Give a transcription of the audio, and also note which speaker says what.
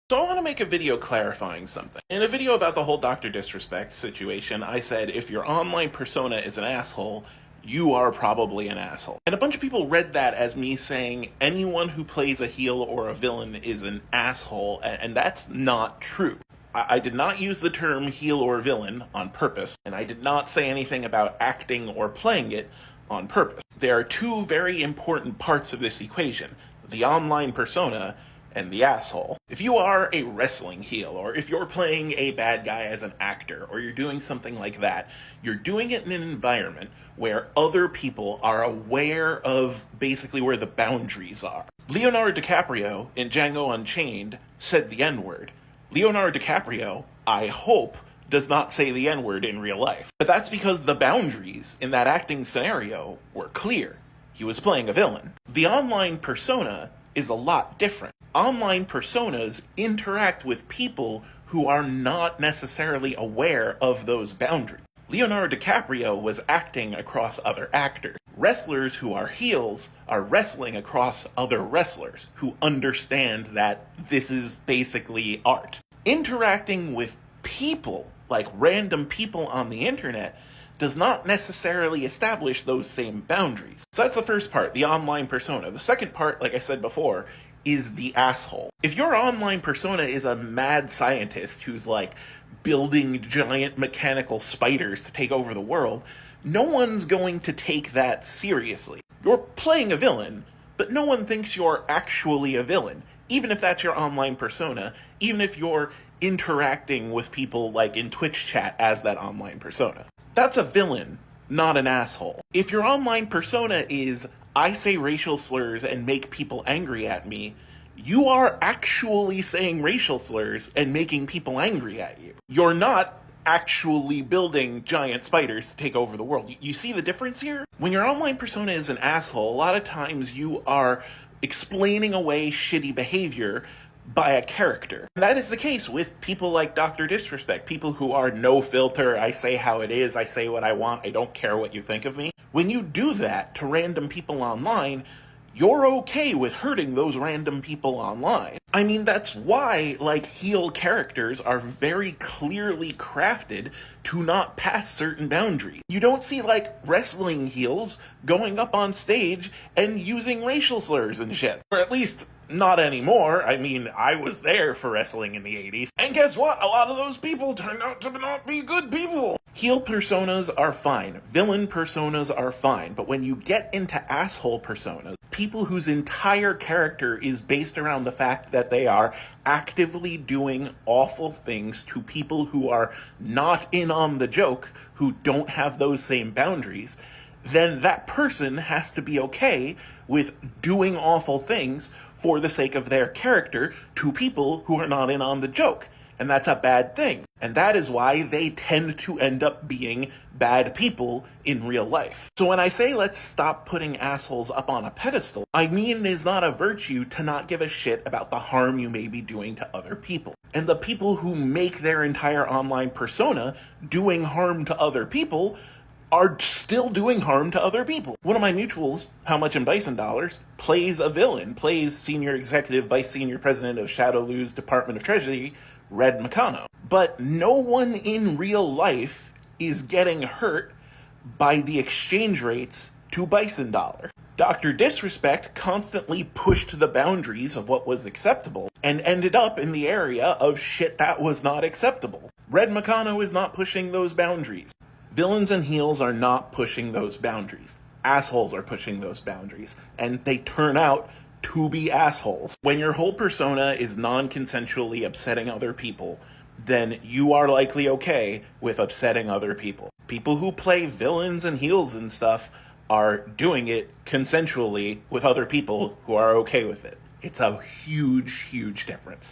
Speaker 1: So I want to make a video clarifying something. In a video about the whole Dr. Disrespect situation, I said if your online persona is an asshole, you are probably an asshole. And a bunch of people read that as me saying anyone who plays a heel or a villain is an asshole, and that's not true. I did not use the term heel or villain on purpose, and I did not say anything about acting or playing it on purpose. There are two very important parts of this equation: the online persona and the asshole. If you are a wrestling heel, or if you're playing a bad guy as an actor, or you're doing something like that, you're doing it in an environment where other people are aware of basically where the boundaries are. Leonardo DiCaprio in Django Unchained said the N-word. Leonardo DiCaprio, I hope, does not say the N-word in real life. But that's because the boundaries in that acting scenario were clear. He was playing a villain. The online persona is a lot different. Online personas interact with people who are not necessarily aware of those boundaries. Leonardo DiCaprio was acting across other actors. Wrestlers who are heels are wrestling across other wrestlers who understand that this is basically art. Interacting with people, like random people on the internet, does not necessarily establish those same boundaries. So that's the first part, the online persona. The second part, like I said before, is the asshole. If your online persona is a mad scientist who's like building giant mechanical spiders to take over the world, no one's going to take that seriously. You're playing a villain, but no one thinks you're actually a villain, even if that's your online persona, even if you're interacting with people like in Twitch chat as that online persona. That's a villain, not an asshole. If your online persona is, I say racial slurs and make people angry at me, you are actually saying racial slurs and making people angry at you. You're not actually building giant spiders to take over the world. You see the difference here? When your online persona is an asshole, a lot of times you are explaining away shitty behavior by a character. And that is the case with people like Dr. Disrespect, people who are no filter, I say how it is, I say what I want, I don't care what you think of me. When you do that to random people online, you're okay with hurting those random people online. I mean, that's why, like, heel characters are very clearly crafted to not pass certain boundaries. You don't see, like, wrestling heels going up on stage and using racial slurs and shit. Or at least, not anymore. I mean, I was there for wrestling in the 80s. And guess what? A lot of those people turned out to not be good people. Heel personas are fine. Villain personas are fine. But when you get into asshole personas, people whose entire character is based around the fact that they are actively doing awful things to people who are not in on the joke, who don't have those same boundaries, then that person has to be okay with doing awful things for the sake of their character to people who are not in on the joke. And that's a bad thing. And that is why they tend to end up being bad people in real life. So when I say let's stop putting assholes up on a pedestal, I mean it is not a virtue to not give a shit about the harm you may be doing to other people. And the people who make their entire online persona doing harm to other people are still doing harm to other people. One of my mutuals, How Much in Bison Dollars, plays a villain, plays Senior Executive Vice Senior President of Shadowloo's Department of Treasury, Red Meccano. But no one in real life is getting hurt by the exchange rates to Bison Dollar. Dr. Disrespect constantly pushed the boundaries of what was acceptable and ended up in the area of shit that was not acceptable. Red Meccano is not pushing those boundaries. Villains and heels are not pushing those boundaries. Assholes are pushing those boundaries, and they turn out to be assholes. When your whole persona is non-consensually upsetting other people, then you are likely okay with upsetting other people. People who play villains and heels and stuff are doing it consensually with other people who are okay with it. It's a huge, huge difference.